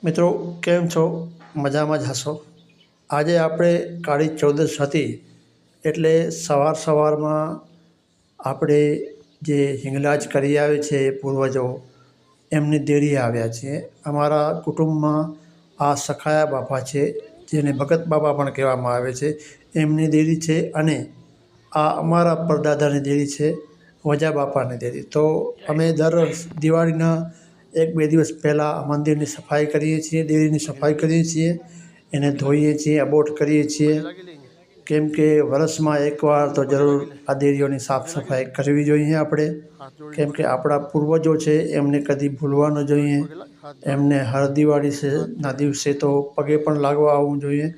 મિત્રો કેમ છો? મજામાં જ હશો. આજે આપણે કાળી ચૌદશ હતી એટલે સવારમાં આપણે જે હિંગલાજ કરી આવે છે પૂર્વજો એમની દેરીએ આવ્યા છીએ. અમારા કુટુંબમાં આ સખાયા બાપા છે, જેને ભગત બાપા પણ કહેવામાં આવે છે, એમની દેરી છે. અને આ અમારા પરદાદાની દેરી છે, વજા બાપાની દેરી. તો અમે દર દિવાળીના 1-2 દિવસ પહેલાં મંદિરની સફાઈ કરીએ છીએ, દેરીની સફાઈ કરીએ છીએ, એને ધોઈએ છીએ, અબોટ કરીએ છીએ. કેમ કે વર્ષમાં એકવાર તો જરૂર આ દેરીઓની સાફ સફાઈ કરવી જોઈએ આપણે. કેમ કે આપણા પૂર્વજો છે એમને કદી ભૂલવા ન જોઈએ. એમને હર દિવાળીના દિવસે તો પગે પણ લાગવા આવવું જોઈએ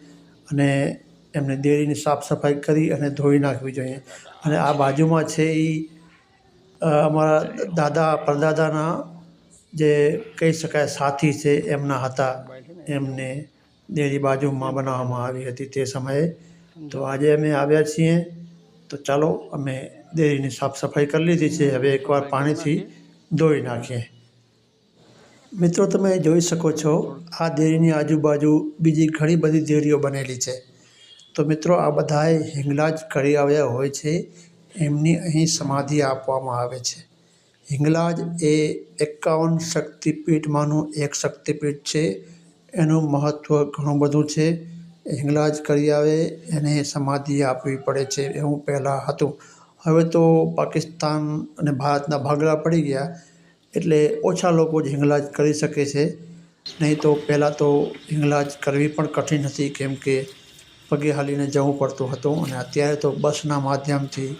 અને એમને દેરીની સાફ સફાઈ કરી અને ધોઈ નાખવી જોઈએ. અને આ બાજુમાં છે એ અમારા દાદા પરદાદાના જે કહી શકાય સાથી છે એમના હતા, એમને દેરી બાજુમાં બનાવવામાં આવી હતી તે સમયે. તો આજે અમે આવ્યા છીએ, તો ચાલો અમે દેરીની સાફ સફાઈ કરી લીધી છે. હવે એકવાર પાણીથી ધોઈ નાખીએ. મિત્રો તમે જોઈ શકો છો આ દેરીની આજુબાજુ બીજી ઘણી બધી દેરીઓ બનેલી છે. તો મિત્રો આ બધાએ હિંગલાજ કરી આવ્યા હોય છે, એમની અહીં સમાધિ આપવામાં આવે છે. હિંગલાજ એ 51 શક્તિપીઠમાંનું એક શક્તિપીઠ છે. એનું મહત્ત્વ ઘણું બધું છે. હિંગલાજ કરી આવે એને સમાધિ આપવી પડે છે એવું પહેલાં હતું. હવે તો પાકિસ્તાન અને ભારતના ભાગલા પડી ગયા એટલે ઓછા લોકો જ હિંગલાજ કરી શકે છે. નહીં તો પહેલાં તો હિંગલાજ કરવી પણ કઠિન હતી, કેમ કે પગે હાલીને જવું પડતું હતું. અને અત્યારે તો બસના માધ્યમથી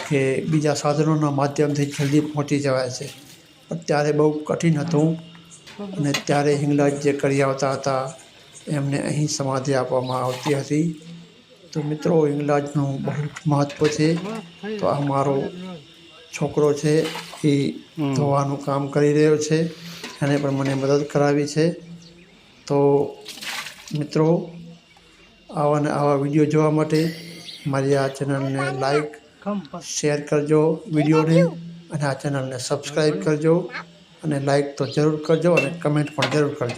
કે બીજા સાધનોના માધ્યમથી જલ્દી પહોંચી જવાય છે. અત્યારે બહુ કઠિન હતું અને ત્યારે હિંગલાજ જે કરી આવતા હતા એમને અહીં સમાધિ આપવામાં આવતી હતી. તો મિત્રો હિંગલાજનું બહુ મહત્ત્વ છે. તો આ મારો છોકરો છે એ ધોવાનું કામ કરી રહ્યો છે, એને પણ મને મદદ કરાવી છે. તો મિત્રો આવા વિડીયો જોવા માટે મારી આ ચેનલને લાઈક શેર કરજો વિડીયોને, અને આ ચેનલને સબસ્ક્રાઈબ કરજો. અને લાઈક તો જરૂર કરજો અને કમેન્ટ પણ જરૂર કરજો.